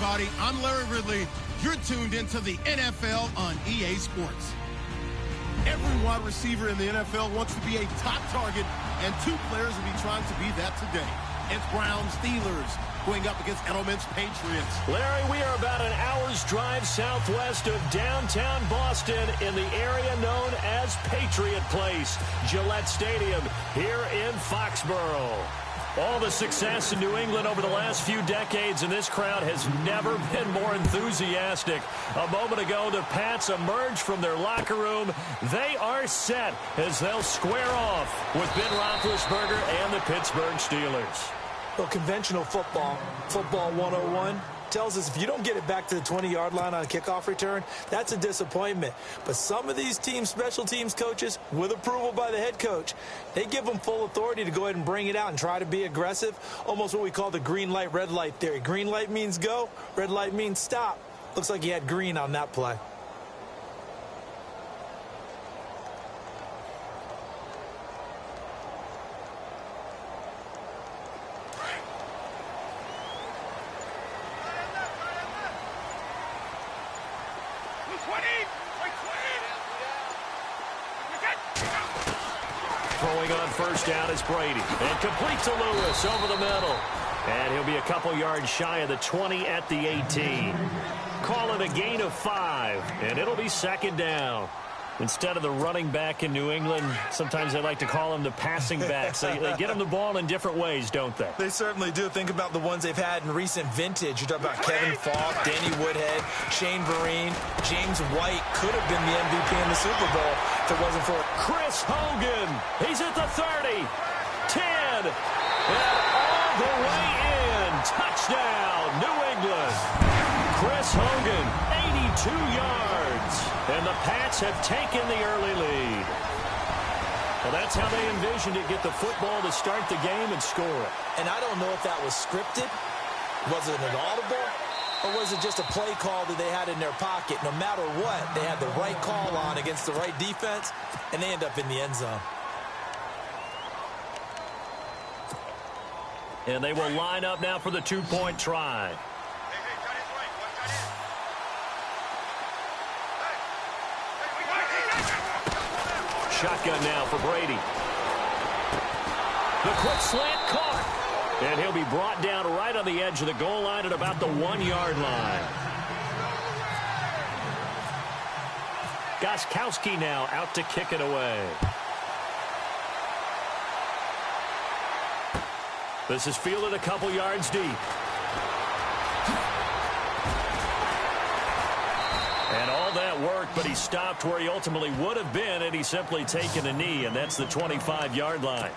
everybody. I'm Larry Ridley. You're tuned into the NFL on EA Sports. Every wide receiver in the NFL wants to be a top target, and two players will be trying to be that today. It's Browns Steelers going up against Edelman's Patriots. Larry, we are about an hour's drive southwest of downtown Boston in the area known as Patriot Place, Gillette Stadium here in Foxborough. All the success in New England over the last few decades, and this crowd has never been more enthusiastic. A moment ago, the Pats emerged from their locker room. They are set as they'll square off with Ben Roethlisberger and the Pittsburgh Steelers. Well, conventional football 101, tells us if you don't get it back to the 20-yard line on a kickoff return, that's a disappointment. But some of these teams, special teams coaches, with approval by the head coach, they give them full authority to go ahead and bring it out and try to be aggressive, almost what we call the green light, red light theory. Green light means go, red light means stop. Looks like he had green on that play. Throwing on first down is Brady. And complete to Lewis over the middle. And he'll be a couple yards shy of the 20 at the 18. Call it a gain of 5, and it'll be second down. Instead of the running back in New England, sometimes they like to call them the passing backs. They get them the ball in different ways, don't they? They certainly do. Think about the ones they've had in recent vintage. You talk about Kevin Falk, Danny Woodhead, Shane Vereen, James White could have been the MVP in the Super Bowl if it wasn't for Chris Hogan. He's at the 30, 10, and all the way in. Touchdown, New England. Chris Hogan, 82 yards. And the Pats have taken the early lead. Well, that's how they envisioned it, get the football to start the game and score it. And I don't know if that was scripted. Was it an audible? Or was it just a play call that they had in their pocket? No matter what, they had the right call on against the right defense, and they end up in the end zone. And they will line up now for the two-point try. Shotgun now for Brady. The quick slant caught. And he'll be brought down right on the edge of the goal line at about the 1-yard line. Gostkowski now out to kick it away. This is fielded a couple yards deep. And all that worked, but he stopped where he ultimately would have been had he simply taken a knee, and that's the 25-yard line.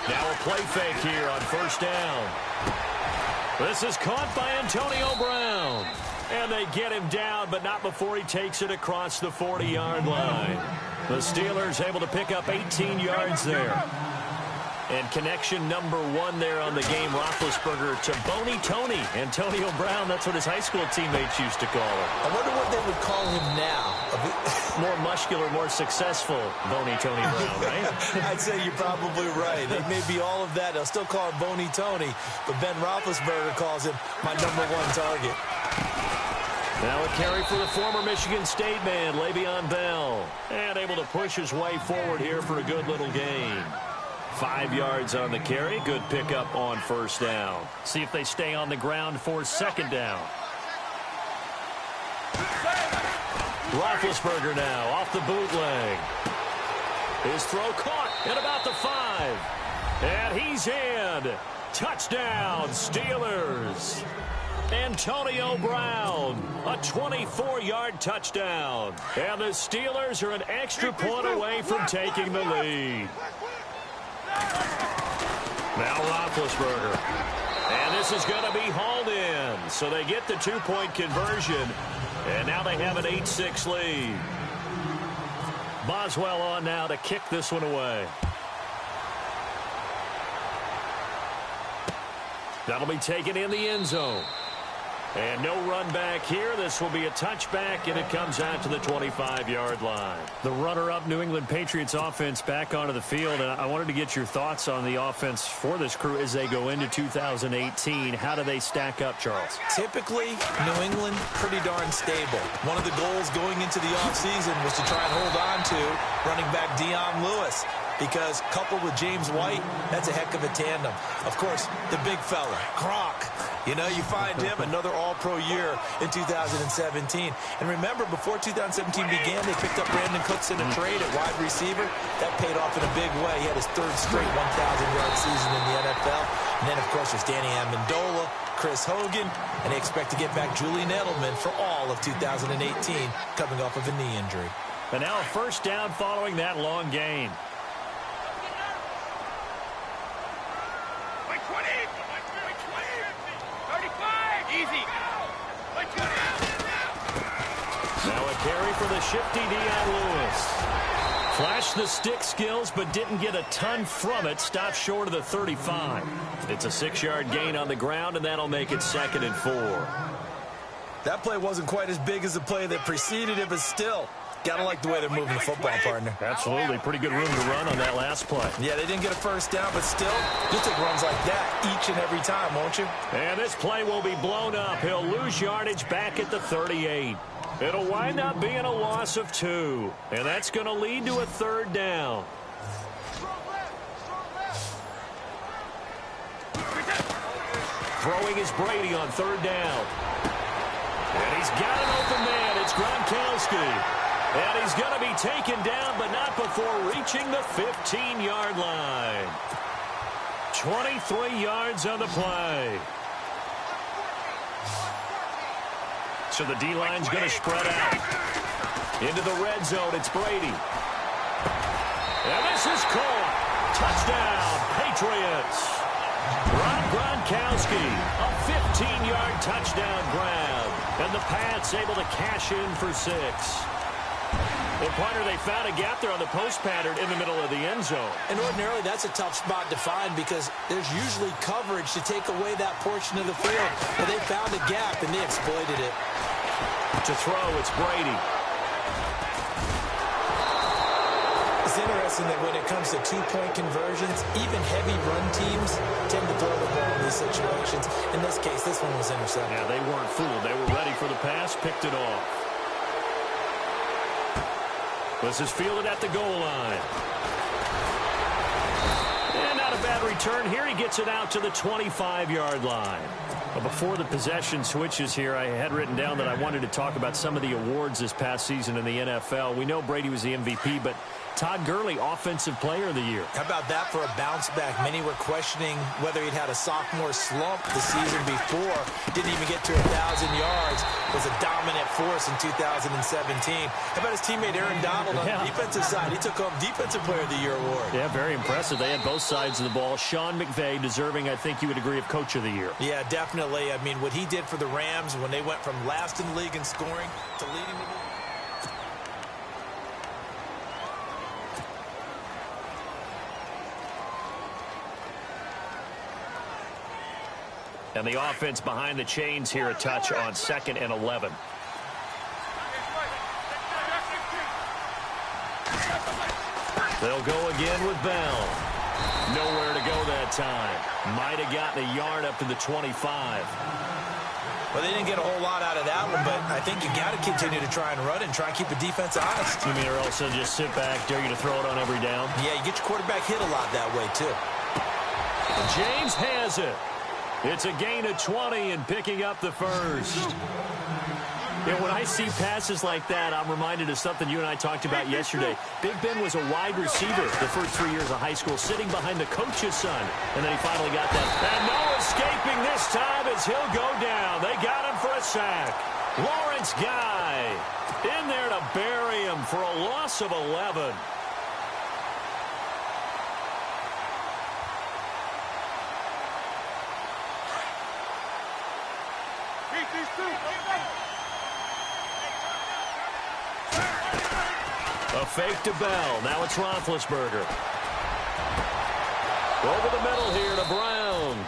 Now a play fake here on first down. This is caught by Antonio Brown. And they get him down, but not before he takes it across the 40-yard line. The Steelers able to pick up 18 yards there. And connection number 1 there on the game, Roethlisberger to Boney Tony. Antonio Brown, that's what his high school teammates used to call him. I wonder what they would call him now. More muscular, more successful Boney Tony Brown, right? I'd say you're probably right. They may be all of that. They'll still call him Boney Tony, but Ben Roethlisberger calls him my number 1 target. Now a carry for the former Michigan State man, Le'Veon Bell. And able to push his way forward here for a good little gain. 5 yards on the carry. Good pickup on first down. See if they stay on the ground for second down. Roethlisberger now off the bootleg. His throw caught at about the 5. And he's in. Touchdown, Steelers. Antonio Brown, a 24-yard touchdown. And the Steelers are an extra point away from taking the lead. Now Roethlisberger. And this is going to be hauled in. So they get the 2-point conversion. And now they have an 8-6 lead. Boswell on now to kick this one away. That'll be taken in the end zone. And no run back here. This will be a touchback, and it comes out to the 25-yard line. The runner-up New England Patriots offense back onto the field. And I wanted to get your thoughts on the offense for this crew as they go into 2018. How do they stack up, Charles? Typically, New England, pretty darn stable. One of the goals going into the offseason was to try and hold on to running back Dion Lewis, because coupled with James White, that's a heck of a tandem. Of course, the big fella, Gronk. You know, you find him another all-pro year in 2017. And remember, before 2017 began, they picked up Brandon Cooks in a trade at wide receiver. That paid off in a big way. He had his third straight 1,000-yard season in the NFL. And then, of course, there's Danny Amendola, Chris Hogan, and they expect to get back Julian Edelman for all of 2018, coming off of a knee injury. And now a first down following that long gain. Now a carry for the shifty Dion Lewis. Flashed the stick skills, but didn't get a ton from it. Stopped short of the 35. It's a 6-yard gain on the ground, and that'll make it 2nd and 4. That play wasn't quite as big as the play that preceded it, but still, gotta like the way they're moving the football, partner. Absolutely. Pretty good room to run on that last play. Yeah, they didn't get a first down, but still, you'll take runs like that each and every time, won't you? And this play will be blown up. He'll lose yardage back at the 38. It'll wind up being a loss of 2. And that's going to lead to a 3rd down. Throwing is Brady on 3rd down. And he's got an open man. It's Gronkowski. And he's going to be taken down, but not before reaching the 15-yard line. 23 yards on the play. So the D-line's going to spread out. Into the red zone, it's Brady. And this is caught. Touchdown, Patriots. Rob Gronkowski, a 15-yard touchdown grab. And the Pats able to cash in for 6. Well, partner, they found a gap there on the post pattern in the middle of the end zone. And ordinarily, that's a tough spot to find because there's usually coverage to take away that portion of the field. But they found a gap, and they exploited it. To throw, it's Brady. It's interesting that when it comes to two-point conversions, even heavy run teams tend to throw the ball in these situations. In this case, this one was intercepted. Yeah, they weren't fooled. They were ready for the pass, picked it off. This is fielded at the goal line. And not a bad return here. He gets it out to the 25-yard line. But before the possession switches here, I had written down that I wanted to talk about some of the awards this past season in the NFL. We know Brady was the MVP, but Todd Gurley, Offensive Player of the Year. How about that for a bounce back? Many were questioning whether he'd had a sophomore slump the season before. Didn't even get to 1,000 yards. Was a dominant force in 2017. How about his teammate Aaron Donald on the defensive side? He took home Defensive Player of the Year award. Yeah, very impressive. They had both sides of the ball. Sean McVay deserving, I think you would agree, of Coach of the Year. Yeah, definitely. I mean, what he did for the Rams when they went from last in the league in scoring to leading the league. And the offense behind the chains here, a touch on 2nd and 11. They'll go again with Bell. Nowhere to go that time. Might have gotten a yard up to the 25. Well, they didn't get a whole lot out of that one, but I think you got to continue to try and run and try and keep the defense honest. You mean or else they'll just sit back, dare you to throw it on every down? Yeah, you get your quarterback hit a lot that way, too. James has it. It's a gain of 20 and picking up the first. Yeah, when I see passes like that, I'm reminded of something you and I talked about yesterday. Big Ben was a wide receiver the first 3 years of high school, sitting behind the coach's son. And then he finally got that. And no escaping this time as he'll go down. They got him for a sack. Lawrence Guy in there to bury him for a loss of 11. A fake to Bell. Now it's Roethlisberger. Over the middle here to Brown.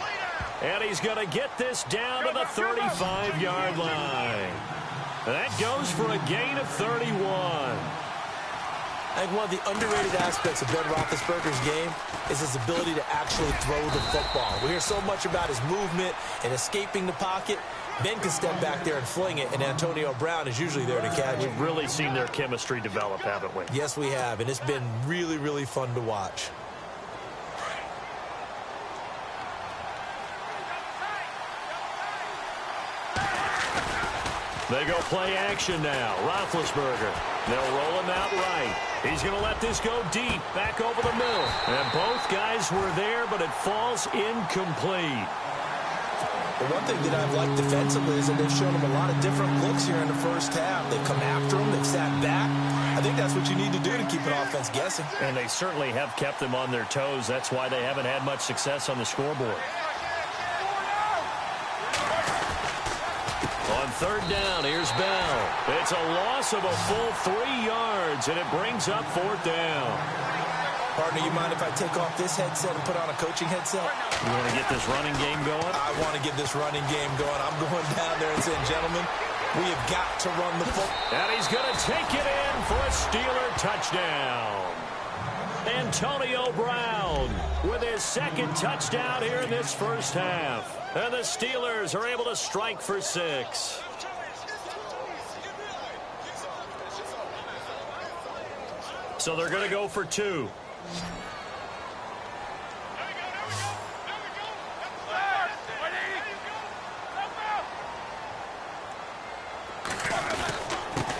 And he's going to get this down to the 35-yard line. That goes for a gain of 31. I think one of the underrated aspects of Ben Roethlisberger's game is his ability to actually throw the football. We hear so much about his movement and escaping the pocket. Ben can step back there and fling it, and Antonio Brown is usually there to catch it. We've really seen their chemistry develop, haven't we? Yes, we have, and it's been really, really fun to watch. They go play action now. Roethlisberger. They'll roll him out right. He's going to let this go deep, back over the middle. And both guys were there, but it falls incomplete. Well, one thing that I've liked defensively is that they've shown him a lot of different looks here in the first half. They've come after him. They've sat back. I think that's what you need to do to keep an offense guessing. And they certainly have kept them on their toes. That's why they haven't had much success on the scoreboard. On third down, here's Bell. It's a loss of a full 3 yards, and it brings up fourth down. Partner, you mind if I take off this headset and put on a coaching headset? You want to get this running game going? I want to get this running game going. I'm going down there and saying, gentlemen, we have got to run the football. And he's going to take it in for a Steeler touchdown. Antonio Brown with his second touchdown here in this first half. And the Steelers are able to strike for 6. So they're going to go for 2.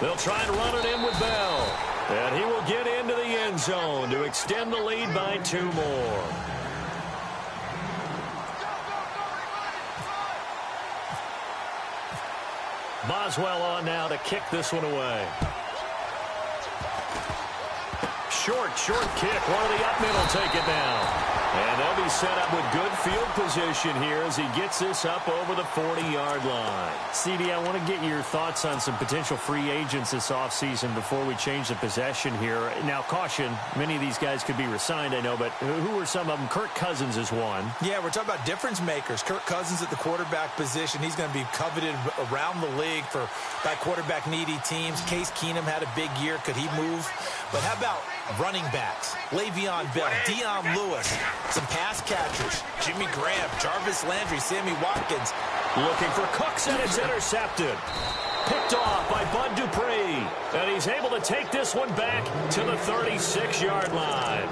They'll try and run it in with Bell. And he will get into the end zone to extend the lead by 2 more. Boswell on now to kick this one away. Short kick. One of the up middle take it down. And they'll be set up with good field position here as he gets this up over the 40-yard line. CD, I want to get your thoughts on some potential free agents this offseason before we change the possession here. Now, caution, many of these guys could be re-signed, I know, but who are some of them? Kirk Cousins is one. Yeah, we're talking about difference makers. Kirk Cousins at the quarterback position. He's going to be coveted around the league by quarterback-needy teams. Case Keenum had a big year. Could he move? But how about running backs? Le'Veon Bell, Dion Lewis, some pass catchers, Jimmy Graham, Jarvis Landry, Sammy Watkins. Looking for Cooks, and it's intercepted. Picked off by Bud Dupree. And he's able to take this one back to the 36-yard line.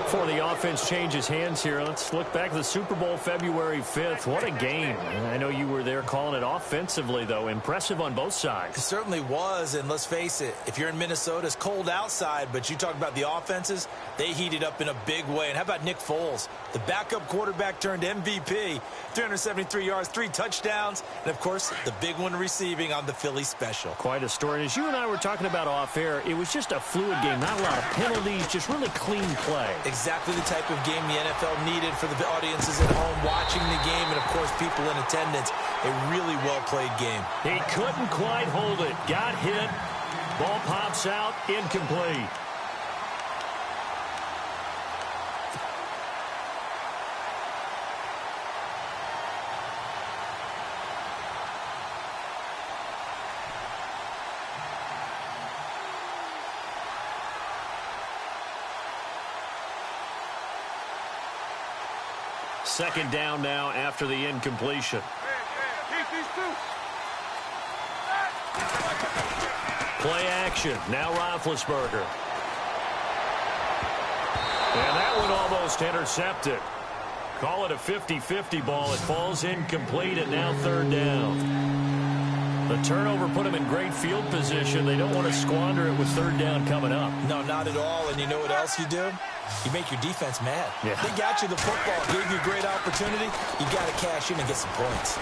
Before the offense changes hands here, let's look back to the Super Bowl February 5th. What a game. I know you were there calling it offensively, though. Impressive on both sides. It certainly was, and let's face it, if you're in Minnesota, it's cold outside, but you talk about the offenses, they heated up in a big way. And how about Nick Foles? The backup quarterback turned MVP, 373 yards, 3 touchdowns, and, of course, the big one receiving on the Philly special. Quite a story. And as you and I were talking about off air, it was just a fluid game, not a lot of penalties, just really clean play. Exactly the type of game the NFL needed for the audiences at home watching the game and, of course, people in attendance. A really well-played game. He couldn't quite hold it. Got hit. Ball pops out. Incomplete. Second down now after the incompletion. Play action. Now Roethlisberger. And that one almost intercepted. Call it a 50-50 ball. It falls incomplete, and now third down. The turnover put them in great field position. They don't want to squander it with third down coming up. No, not at all. And you know what else you do? You make your defense mad. Yeah. They got you the football, gave you a great opportunity. You got to cash in and get some points.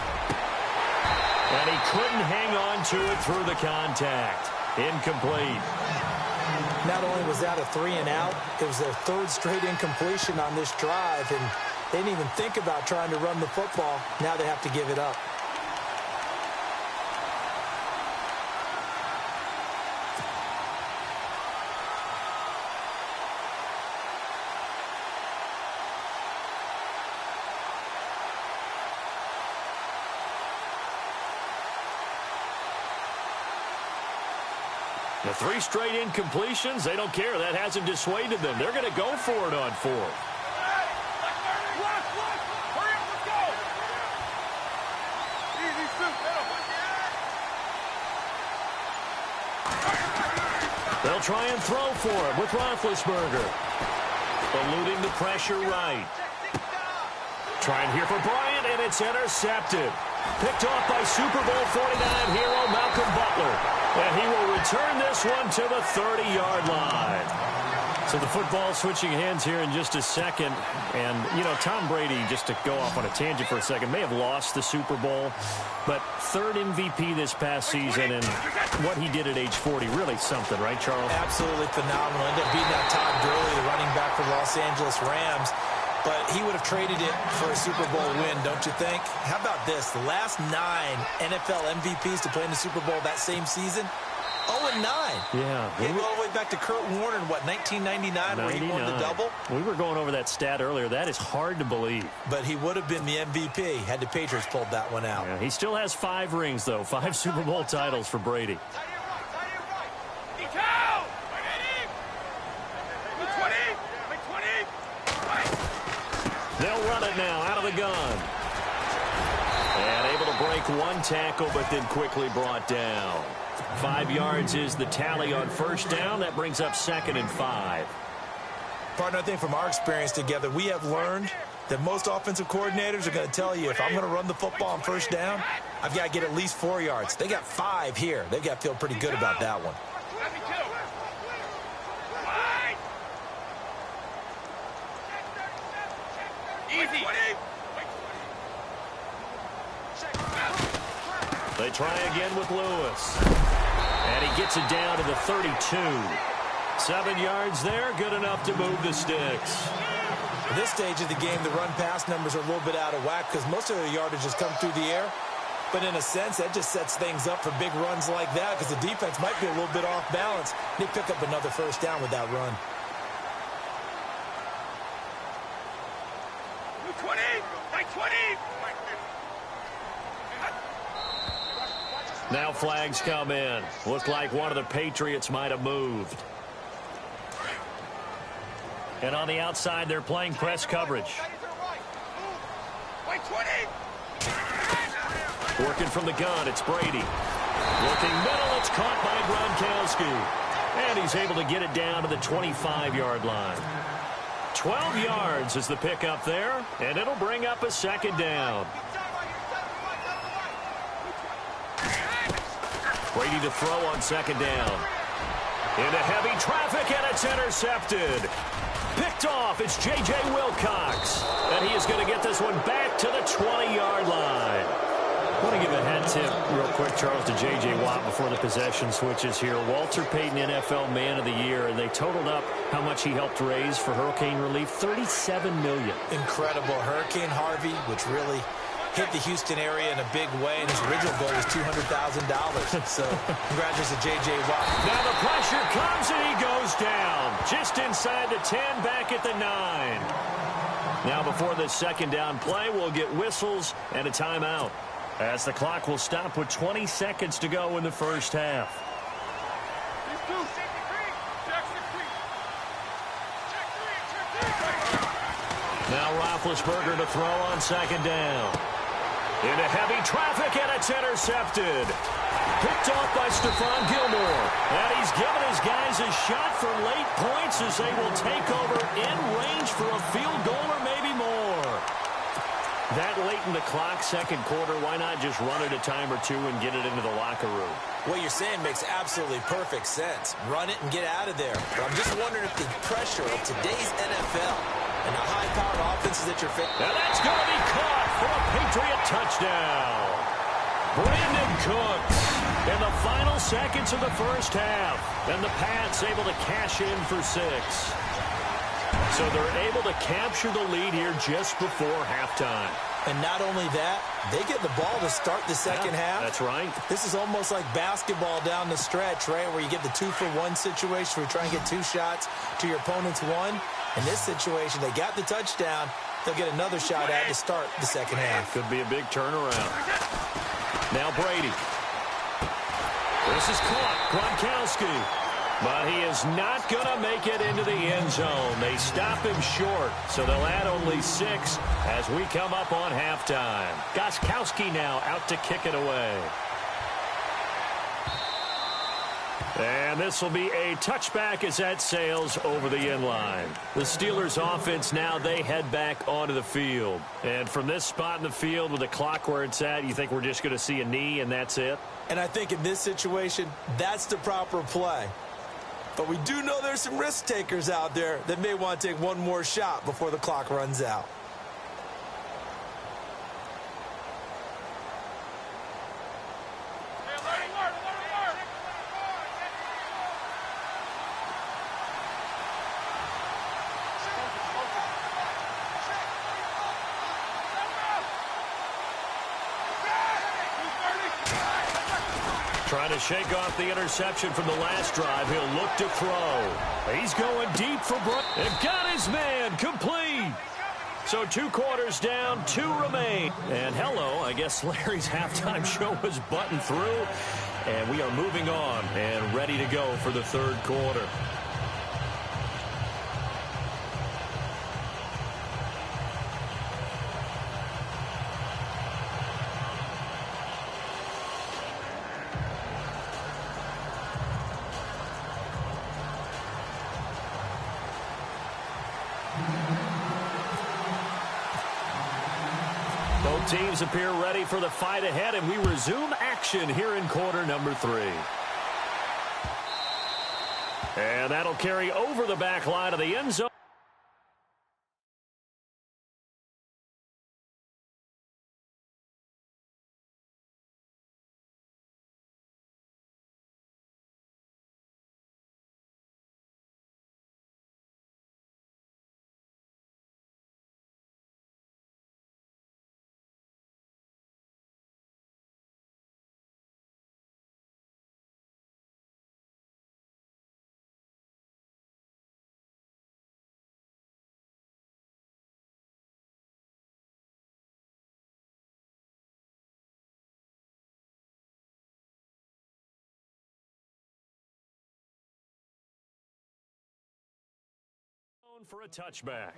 And he couldn't hang on to it through the contact. Incomplete. Not only was that a 3-and-out, it was their third straight incompletion on this drive, and they didn't even think about trying to run the football. Now they have to give it up. The 3 straight incompletions, they don't care. That hasn't dissuaded them. They're going to go for it on 4th. They'll try and throw for it with Roethlisberger. Eluding the pressure right. Trying here for Bryant, and it's intercepted. Picked off by Super Bowl 49 hero Malcolm Butler. And he will return this one to the 30-yard line. So the football switching hands here in just a second. And, you know, Tom Brady, just to go off on a tangent for a second, may have lost the Super Bowl. But 3rd MVP this past season, and what he did at age 40, really something, right, Charles? Absolutely phenomenal. Ended up beating out Todd Gurley, the running back for the Los Angeles Rams. But he would have traded it for a Super Bowl win, don't you think? How about this? The last 9 NFL MVPs to play in the Super Bowl that same season, 0-9. Yeah. He went all the way back to Kurt Warner in, what, 1999, where he won the double? We were going over that stat earlier. That is hard to believe. But he would have been the MVP had the Patriots pulled that one out. Yeah, he still has 5 rings, though. 5 Super Bowl titles for Brady. They'll run it now out of the gun. And able to break 1 tackle, but then quickly brought down. 5 yards is the tally on 1st down. That brings up 2nd and 5. Partner, I think from our experience together, we have learned that most offensive coordinators are going to tell you, if I'm going to run the football on 1st down, I've got to get at least 4 yards. They got 5 here. They've got to feel pretty good about that one. They try again with Lewis. And he gets it down to the 32. 7 yards there, good enough to move the sticks. At this stage of the game, the run-pass numbers are a little bit out of whack because most of the yardage has come through the air. But in a sense, that just sets things up for big runs like that because the defense might be a little bit off balance. They pick up another 1st down with that run. 20! 20! Now flags come in. Looked like one of the Patriots might have moved. And on the outside, they're playing press coverage. Working from the gun, it's Brady. Looking middle, it's caught by Gronkowski. And he's able to get it down to the 25-yard line. 12 yards is the pickup there, and it'll bring up a 2nd down. Brady to throw on 2nd down. Into heavy traffic, and it's intercepted. Picked off, it's J.J. Wilcox. And he is going to get this one back to the 20-yard line. I want to give a hat tip real quick, Charles, to J.J. Watt before the possession switches here. Walter Payton, NFL Man of the Year, and they totaled up how much he helped raise for hurricane relief, $37 million. Incredible. Hurricane Harvey, which really hit the Houston area in a big way, and his original goal was $200,000. So congratulations to J.J. Watt. Now the pressure comes, and he goes down. Just inside the 10, back at the 9. Now before the 2nd down play, we'll get whistles and a timeout, as the clock will stop with 20 seconds to go in the 1st half. Now Roethlisberger to throw on 2nd down. Into heavy traffic, and it's intercepted. Picked off by Stephon Gilmore. And he's given his guys a shot for late points as they will take over in range for a field goal or maybe more. That late in the clock, 2nd quarter, why not just run it a time or two and get it into the locker room? What you're saying makes absolutely perfect sense. Run it and get out of there. But I'm just wondering if the pressure of today's NFL and the high-powered offenses that you're facing. Now that's going to be caught for a Patriot touchdown. Brandon Cooks in the final seconds of the 1st half. And the Pats able to cash in for 6. So they're able to capture the lead here just before halftime. And not only that, they get the ball to start the 2nd half. That's right. This is almost like basketball down the stretch, right, where you get the 2-for-1 situation where you try and get 2 shots to your opponent's 1. In this situation, they got the touchdown. They'll get another shot at to start the 2nd half. Could be a big turnaround. Now Brady. This is caught. Gronkowski. But he is not going to make it into the end zone. They stop him short, so they'll add only 6 as we come up on halftime. Gronkowski now out to kick it away. And this will be a touchback as that sails over the end line. The Steelers offense now, they head back onto the field. And from this spot in the field with the clock where it's at, you think we're just going to see a knee and that's it? And I think in this situation, that's the proper play. But we do know there's some risk takers out there that may want to take one more shot before the clock runs out. Trying to shake off the interception from the last drive. He'll look to throw. He's going deep for Brown. And got his man complete. So 2 quarters down, 2 remain. And hello, I guess Larry's halftime show was buttoned through. And we are moving on and ready to go for the 3rd quarter. Both teams appear ready for the fight ahead, and we resume action here in quarter number 3. And that'll carry over the back line of the end zone. For a touchback.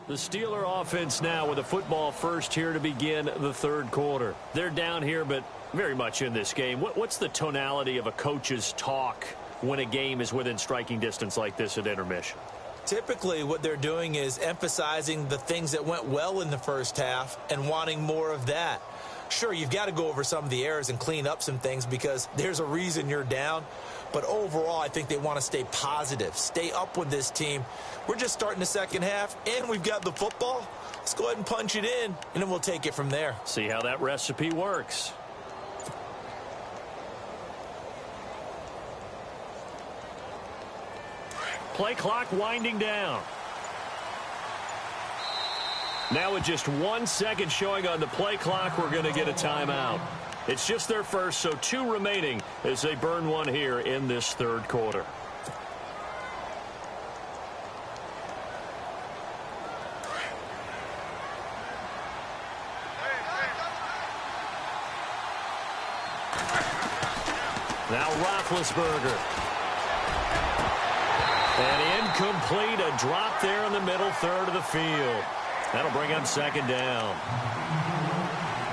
The Steeler offense now with a football first here to begin the 3rd quarter. They're down here, but very much in this game. What's the tonality of a coach's talk when a game is within striking distance like this at intermission? Typically, what they're doing is emphasizing the things that went well in the first half and wanting more of that. Sure, you've got to go over some of the errors and clean up some things because there's a reason you're down. But overall, I think they want to stay positive, stay up with this team. We're just starting the second half, and we've got the football. Let's go ahead and punch it in, and then we'll take it from there. See how that recipe works. Play clock winding down. Now with just 1 second showing on the play clock, we're going to get a timeout. It's just their first, so 2 remaining as they burn one here in this 3rd quarter. Now Roethlisberger. And incomplete, a drop there in the middle 3rd of the field. That'll bring up 2nd down.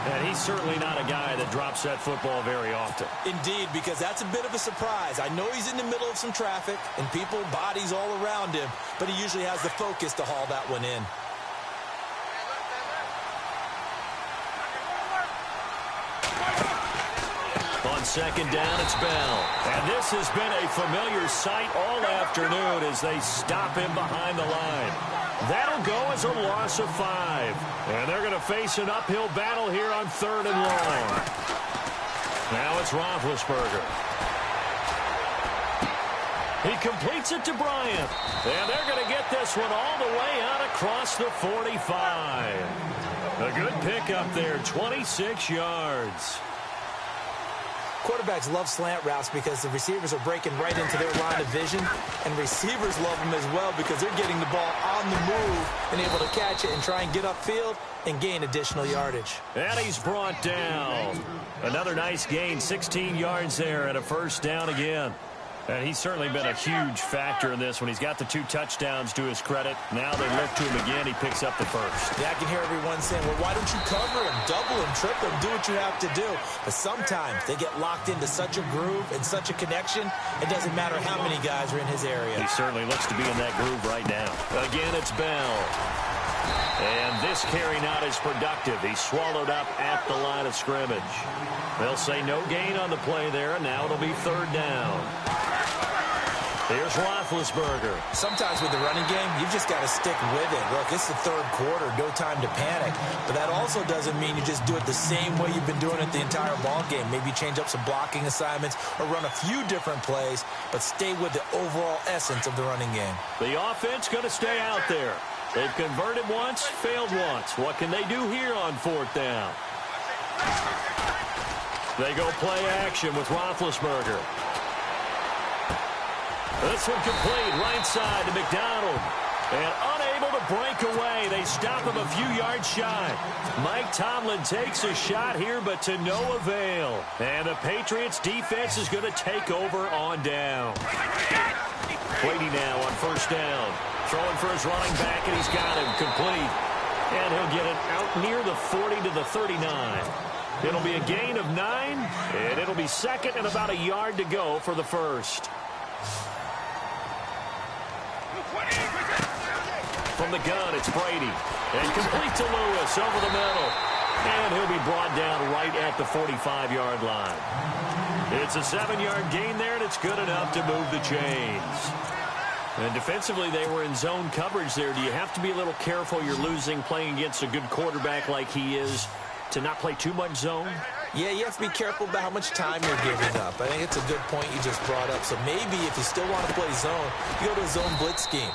And he's certainly not a guy that drops that football very often. Indeed, because that's a bit of a surprise. I know he's in the middle of some traffic and people, bodies all around him, but he usually has the focus to haul that one in. On 2nd down, it's Bell. And this has been a familiar sight all afternoon as they stop him behind the line. That'll go as a loss of 5. And they're going to face an uphill battle here on 3rd and long. Now it's Roethlisberger. He completes it to Bryant. And they're going to get this one all the way out across the 45. A good pickup there, 26 yards. Quarterbacks love slant routes because the receivers are breaking right into their line of vision, and receivers love them as well because they're getting the ball on the move and able to catch it and try and get upfield and gain additional yardage. And he's brought down. Another nice gain, 16 yards there and a first down again. And he's certainly been a huge factor in this when he's got the 2 touchdowns to his credit. Now they look to him again. He picks up the first. Yeah, I can hear everyone saying, well, why don't you cover him, double him, triple him, do what you have to do. But sometimes they get locked into such a groove and such a connection, it doesn't matter how many guys are in his area. He certainly looks to be in that groove right now. Again, it's Bell. And this carry not as productive. He's swallowed up at the line of scrimmage. They'll say no gain on the play there, and now it'll be 3rd down. Here's Roethlisberger. Sometimes with the running game, you've just got to stick with it. Look, it's the 3rd quarter, no time to panic. But that also doesn't mean you just do it the same way you've been doing it the entire ball game. Maybe change up some blocking assignments or run a few different plays, but stay with the overall essence of the running game. The offense going to stay out there. They've converted once, failed once. What can they do here on 4th down? They go play action with Roethlisberger. This one complete, right side to McDonald. And unable to break away. They stop him a few yards shy. Mike Tomlin takes a shot here, but to no avail. And the Patriots defense is going to take over on down. Brady now on 1st down. Throwing for his running back, and he's got him complete. And he'll get it out near the 40 to the 39. It'll be a gain of 9, and it'll be 2nd and about a yard to go for the first. From the gun, it's Brady. And complete to Lewis over the middle. And he'll be brought down right at the 45-yard line. It's a 7-yard gain there, and it's good enough to move the chains. And defensively, they were in zone coverage there. Do you have to be a little careful? You're losing playing against a good quarterback like he is to not play too much zone? Yeah, you have to be careful about how much time you're giving up. I think it's a good point you just brought up. So maybe if you still want to play zone, you go to a zone blitz scheme.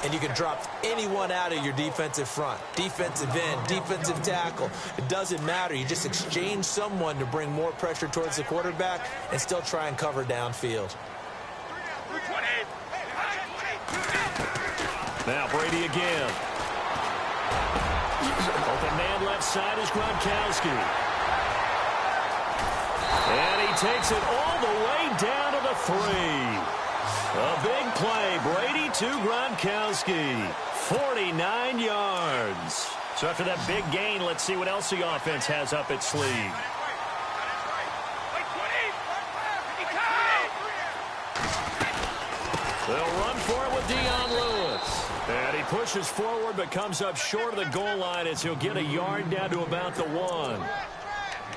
And you can drop anyone out of your defensive front. Defensive end, defensive tackle. It doesn't matter. You just exchange someone to bring more pressure towards the quarterback and still try and cover downfield. Now Brady again. Open man left side is Gronkowski. And he takes it all the way down to the 3. A big play. Brady to Gronkowski. 49 yards. So after that big gain, let's see what else the offense has up its sleeve. They'll run for it with Dion Lewis. And he pushes forward but comes up short of the goal line as he'll get a yard down to about the 1.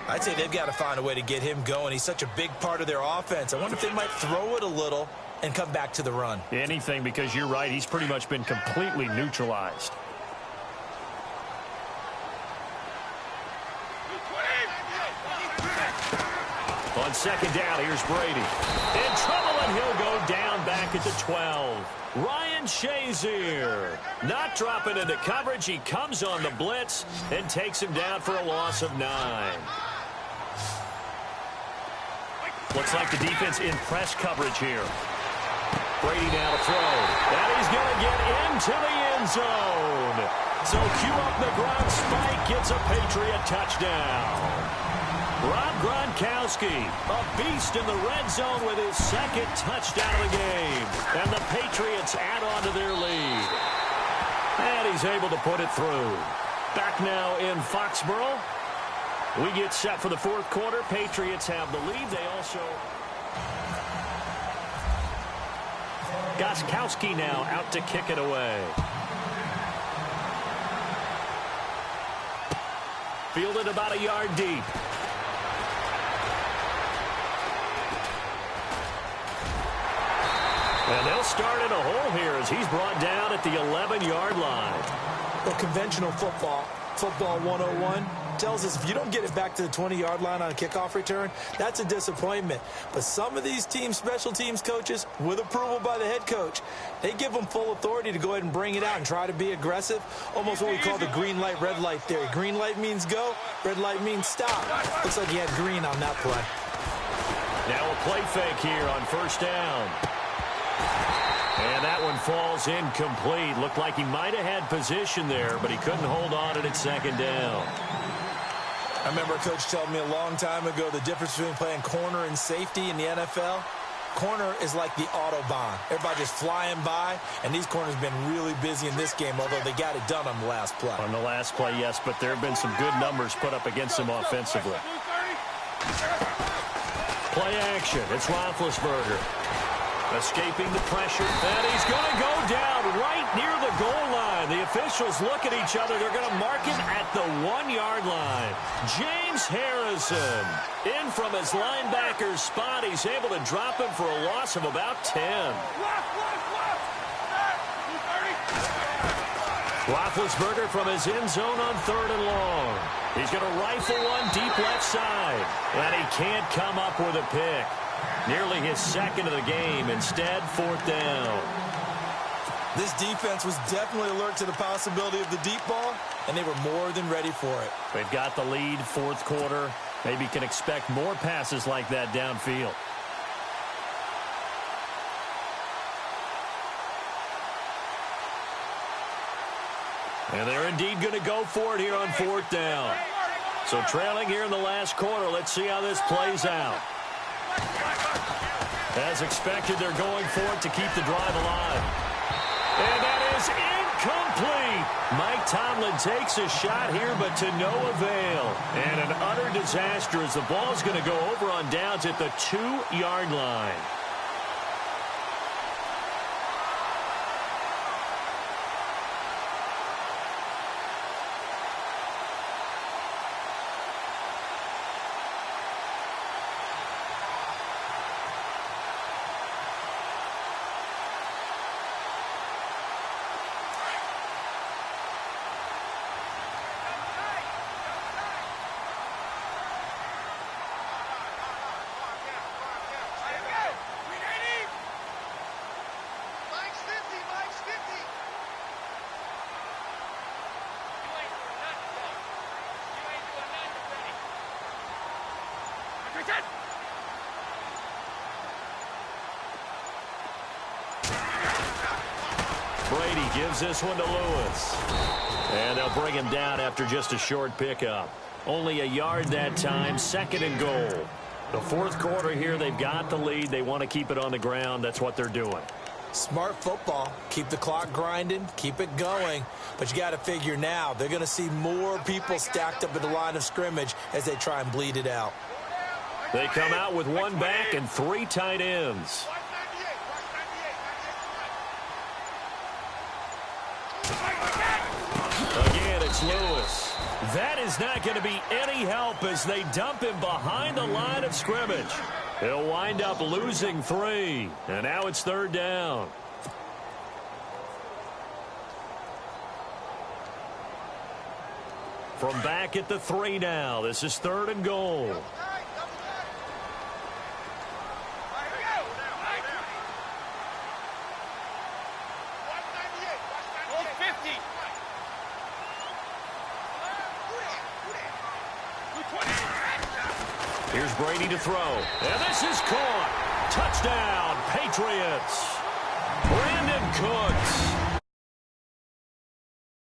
I'd say they've got to find a way to get him going. He's such a big part of their offense. I wonder if they might throw it a little and come back to the run. Anything, because you're right. He's pretty much been completely neutralized. On 2nd down, here's Brady. In trouble, and he'll go down back at the 12. Ryan Shazier not dropping into coverage. He comes on the blitz and takes him down for a loss of 9. Looks like the defense in press coverage here. Brady now to throw. And he's going to get into the end zone. So cue up the Gronk spike, gets a Patriot touchdown. Rob Gronkowski, a beast in the red zone with his 2nd touchdown of the game. And the Patriots add on to their lead. And he's able to put it through. Back now in Foxborough. We get set for the 4th quarter. Patriots have the lead. They also... Gostkowski now out to kick it away. Fielded about a yard deep. And they'll start in a hole here as he's brought down at the 11-yard line. Well, conventional football 101, tells us if you don't get it back to the 20-yard line on a kickoff return, that's a disappointment. But some of these teams, special teams coaches, with approval by the head coach, they give them full authority to go ahead and bring it out and try to be aggressive. Almost what we call the green light, red light theory. Green light means go, red light means stop. Looks like he had green on that play. Now a play fake here on first down. And that one falls incomplete. Looked like he might have had position there, but he couldn't hold on at second down. I remember a coach telling me a long time ago the difference between playing corner and safety in the NFL. Corner is like the Autobahn. Everybody just flying by, and these corners have been really busy in this game, although they got it done on the last play. On the last play, yes, but there have been some good numbers put up against them offensively. Play action. It's Roethlisberger. Escaping the pressure. And he's going to go down right near the goal line. The officials look at each other. They're going to mark him at the 1-yard line. James Harrison in from his linebacker's spot. He's able to drop him for a loss of about 10. Roethlisberger from his end zone on 3rd and long. He's going to rifle one deep left side. And he can't come up with a pick. Nearly his second of the game. Instead, 4th down. This defense was definitely alert to the possibility of the deep ball, and they were more than ready for it. They've got the lead, 4th quarter. Maybe can expect more passes like that downfield. And they're indeed going to go for it here on 4th down. So trailing here in the last quarter. Let's see how this plays out. As expected, they're going for it to keep the drive alive. And that is incomplete. Mike Tomlin takes a shot here, but to no avail. And an utter disaster as the ball's going to go over on downs at the 2-yard line. Brady gives this one to Lewis. And they'll bring him down after just a short pickup. Only a yard that time, 2nd and goal. The 4th quarter here, they've got the lead. They want to keep it on the ground. That's what they're doing. Smart football. Keep the clock grinding. Keep it going. But you got to figure now, they're going to see more people stacked up at the line of scrimmage as they try and bleed it out. They come out with 1 back and 3 tight ends. Again, it's Lewis. That is not going to be any help as they dump him behind the line of scrimmage. He'll wind up losing 3. And now it's 3rd down. From back at the 3 now. This is 3rd and goal. Here's Brady to throw. And this is caught. Touchdown, Patriots. Brandon Cooks